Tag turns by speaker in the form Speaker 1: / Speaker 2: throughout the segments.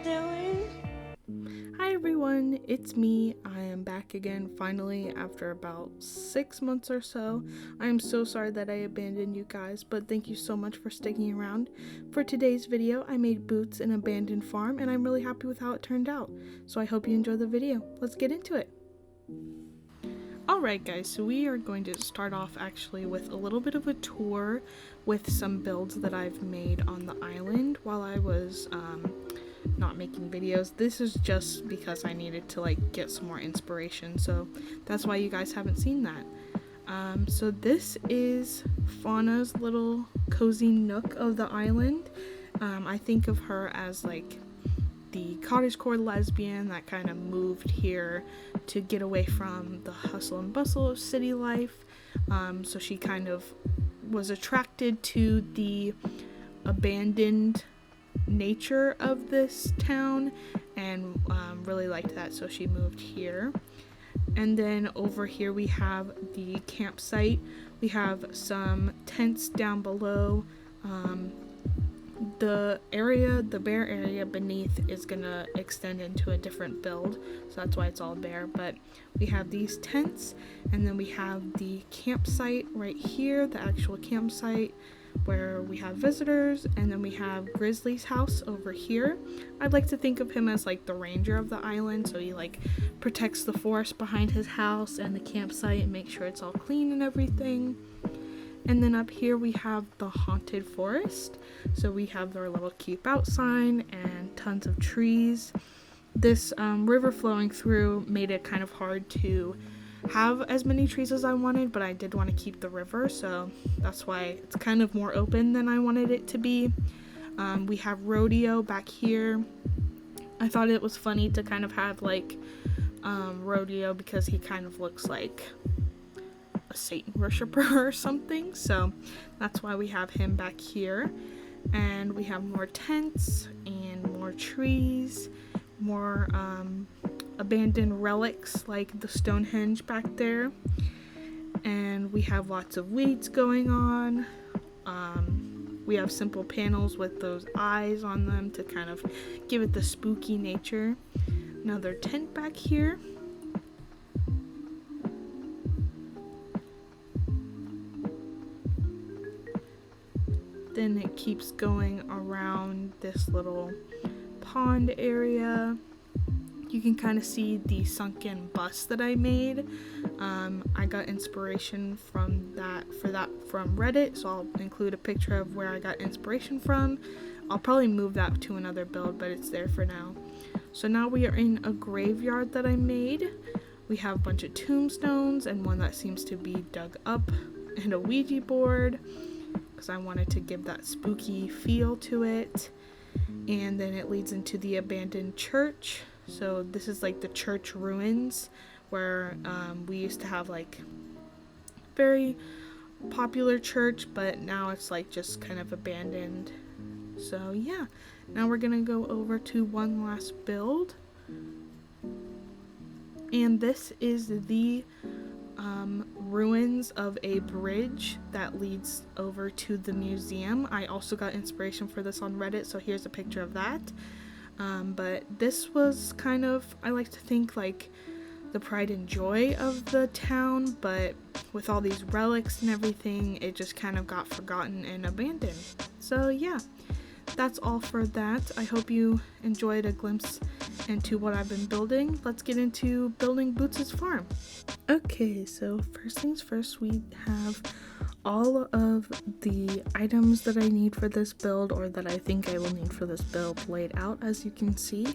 Speaker 1: doing?
Speaker 2: Hi everyone, it's me. I am back again finally after about 6 months or so. I am so sorry that I abandoned you guys, but thank you so much for sticking around. For today's video, I made boots in an abandoned farm and I'm really happy with how it turned out. So I hope you enjoy the video. Let's get into it. Alright guys, so we are going to start off actually with a little bit of a tour with some builds that I've made on the island while I was not making videos. This is just because I needed to like get some more inspiration, so that's why you guys haven't seen that. So this is Fauna's little cozy nook of the island. I think of her as like the cottagecore lesbian that kind of moved here to get away from the hustle and bustle of city life. So she kind of was attracted to the abandoned nature of this town and really liked that, so she moved here. And then over here we have the campsite. We have some tents down below. The bare area beneath is gonna extend into a different build, so that's why it's all bare. But we have these tents, and then we have the campsite right here, the actual campsite where we have visitors, and then we have Grizzly's house over here. I'd like to think of him as like the ranger of the island, so he like protects the forest behind his house and the campsite and makes sure it's all clean and everything. And then up here we have the haunted forest, so we have our little keep out sign and tons of trees. This river flowing through made it kind of hard to have as many trees as I wanted, but I did want to keep the river, so that's why it's kind of more open than I wanted it to be. We have Rodeo back here. I thought it was funny to kind of have like Rodeo because he kind of looks like a Satan worshiper or something, so that's why we have him back here. And we have more tents and more trees, more abandoned relics like the Stonehenge back there, and we have lots of weeds going on. We have simple panels with those eyes on them to kind of give it the spooky nature. Another tent back here. Then it keeps going around this little pond area. You can kind of see the sunken bus that I made. I got inspiration from from Reddit, so I'll include a picture of where I got inspiration from. I'll probably move that to another build, but it's there for now. So now we are in a graveyard that I made. We have a bunch of tombstones and one that seems to be dug up, and a Ouija board because I wanted to give that spooky feel to it. And then it leads into the abandoned church. So this is like the church ruins where we used to have like very popular church, but now it's like just kind of abandoned. So yeah, now we're gonna go over to one last build, and this is the ruins of a bridge that leads over to the museum. I also got inspiration for this on Reddit, so here's a picture of that. But this was kind of, I like to think, like the pride and joy of the town, but with all these relics and everything, it just kind of got forgotten and abandoned. So yeah, that's all for that. I hope you enjoyed a glimpse into what I've been building. Let's get into building Boots' farm. Okay, so first things first, we have all of the items that I need for this build, or that I think I will need for this build, laid out as you can see.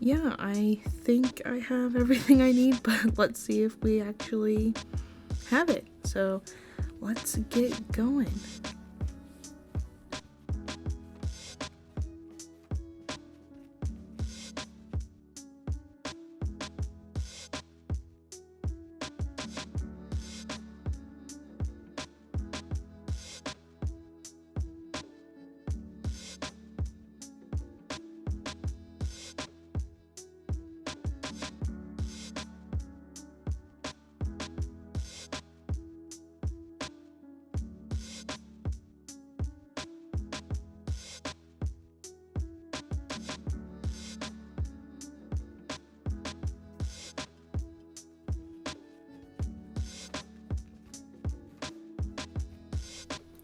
Speaker 2: Yeah, I think I have everything I need, but let's see if we actually have it. So let's get going.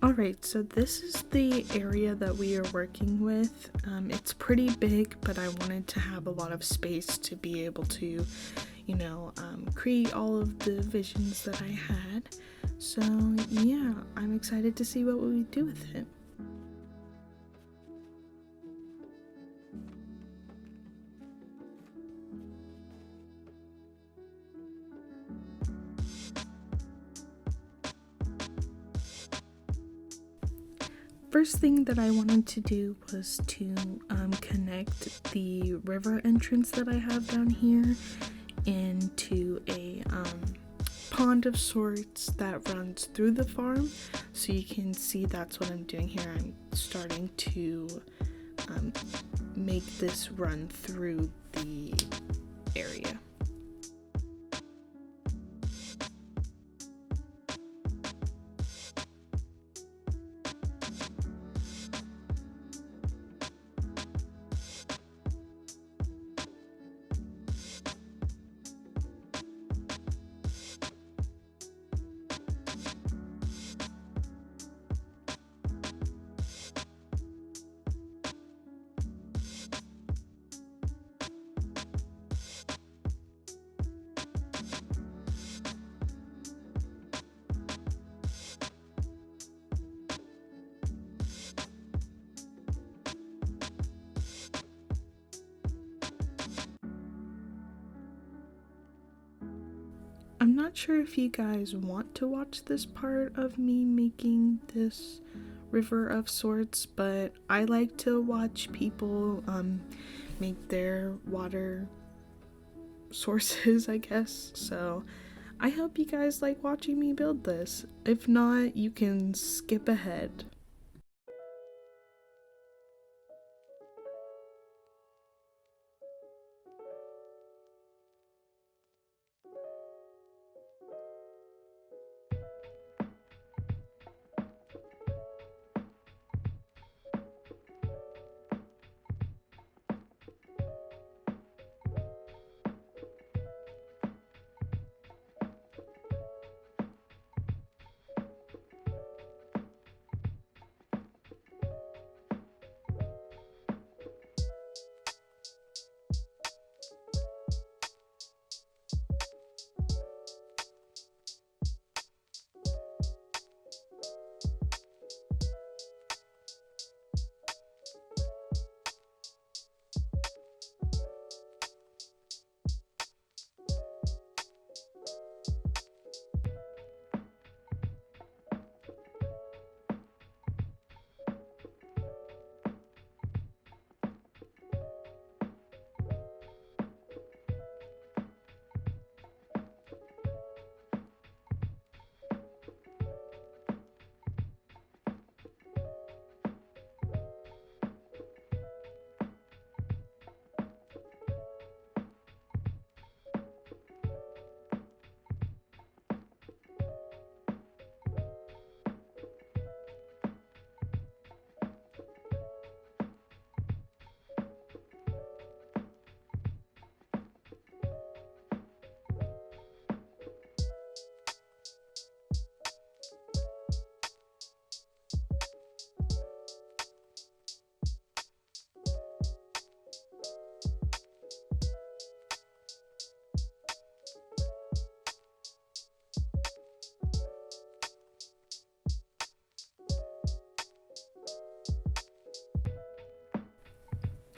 Speaker 2: Alright, so this is the area that we are working with. It's pretty big, but I wanted to have a lot of space to be able to, create all of the visions that I had. So yeah, I'm excited to see what we do with it. First thing that I wanted to do was to connect the river entrance that I have down here into a pond of sorts that runs through the farm. So you can see that's what I'm doing here. I'm starting to make this run through the area. I'm not sure if you guys want to watch this part of me making this river of sorts, but I like to watch people make their water sources, I guess. So I hope you guys like watching me build this. If not, you can skip ahead.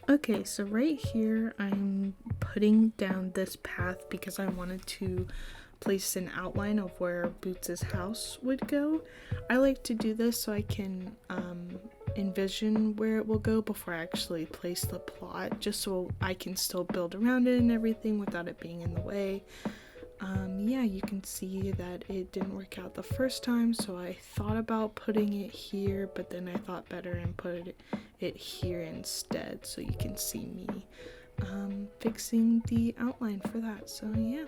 Speaker 2: Okay, so right here I'm putting down this path because I wanted to place an outline of where Boots' house would go. I like to do this so I can envision where it will go before I actually place the plot, just so I can still build around it and everything without it being in the way. Yeah, you can see that it didn't work out the first time, so I thought about putting it here, but then I thought better and put it here instead, so you can see me fixing the outline for that. So yeah.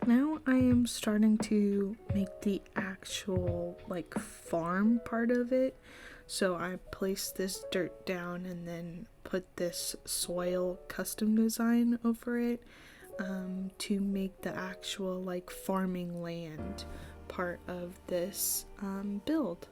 Speaker 2: Now I am starting to make the actual like farm part of it. So I placed this dirt down and then put this soil custom design over it to make the actual like farming land part of this build.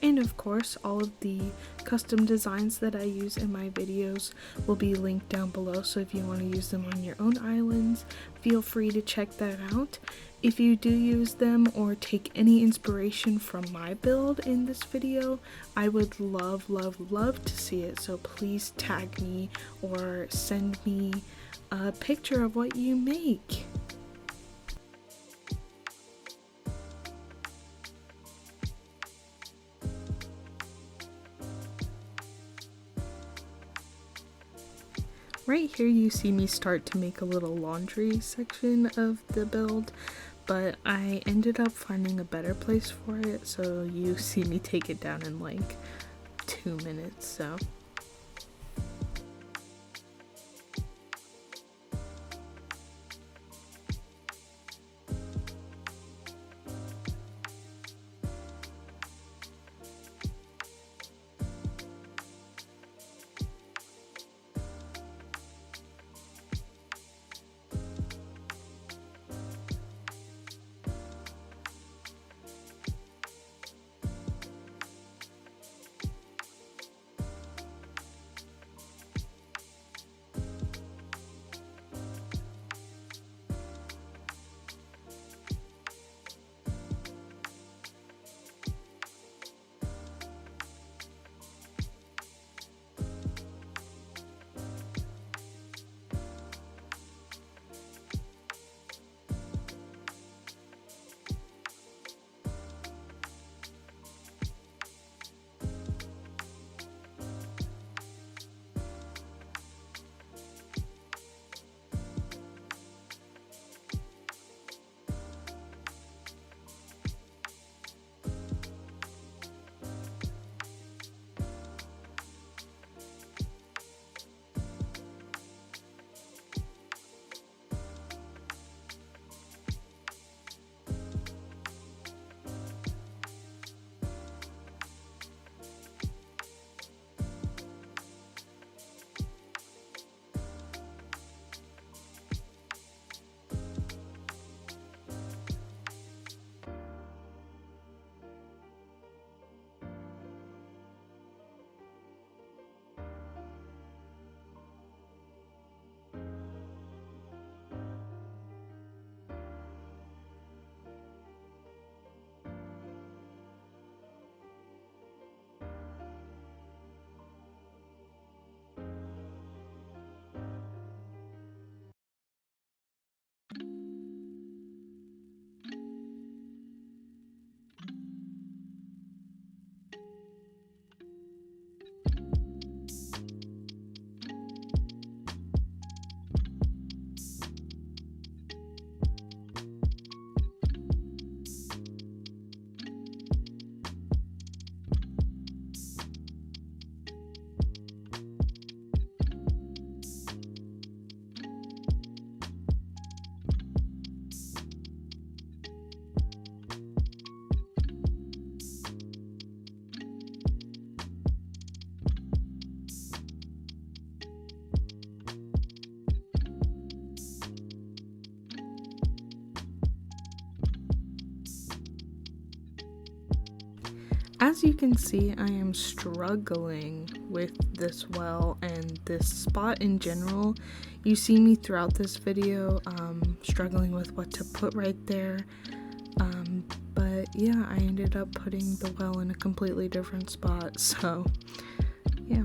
Speaker 2: And of course, all of the custom designs that I use in my videos will be linked down below, so if you want to use them on your own islands, feel free to check that out. If you do use them or take any inspiration from my build in this video, I would love to see it, so please tag me or send me a picture of what you make. Right here you see me start to make a little laundry section of the build, but I ended up finding a better place for it, so you see me take it down in like 2 minutes, so. As you can see, I am struggling with this well and this spot in general. You see me throughout this video struggling with what to put right there. But yeah, I ended up putting the well in a completely different spot, so yeah.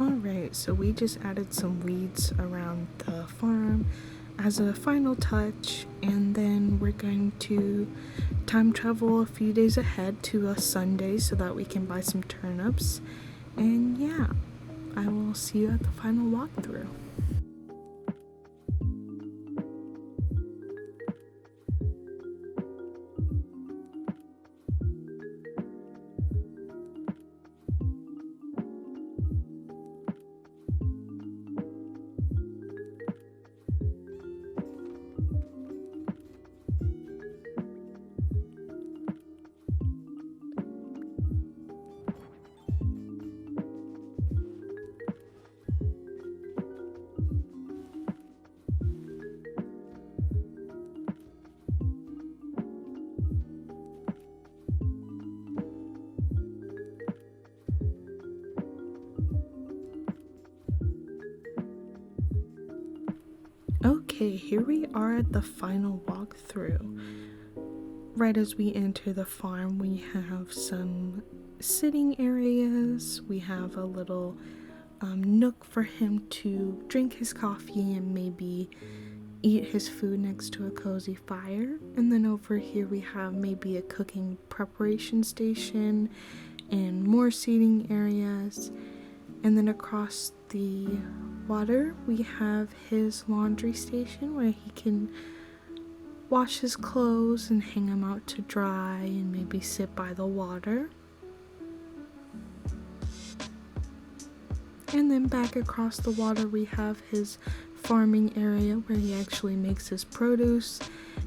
Speaker 2: Alright, so we just added some weeds around the farm as a final touch, and then we're going to time travel a few days ahead to a Sunday so that we can buy some turnips. And yeah, I will see you at the final walkthrough. Okay, here we are at the final walkthrough. Right as we enter the farm, we have some sitting areas. We have a little nook for him to drink his coffee and maybe eat his food next to a cozy fire. And then over here we have maybe a cooking preparation station and more seating areas. And then across the water we have his laundry station where he can wash his clothes and hang them out to dry and maybe sit by the water. And then back across the water we have his farming area where he actually makes his produce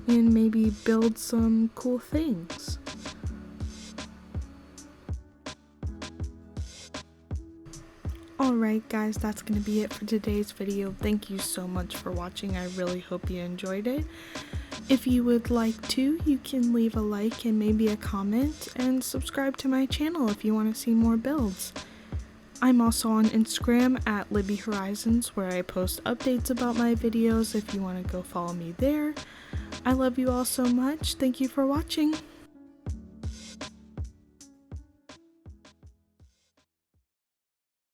Speaker 2: and maybe builds some cool things. Alright guys, that's going to be it for today's video. Thank you so much for watching. I really hope you enjoyed it. If you would like to, you can leave a like and maybe a comment, and subscribe to my channel if you want to see more builds. I'm also on Instagram at Libby Horizons, where I post updates about my videos if you want to go follow me there. I love you all so much. Thank you for watching.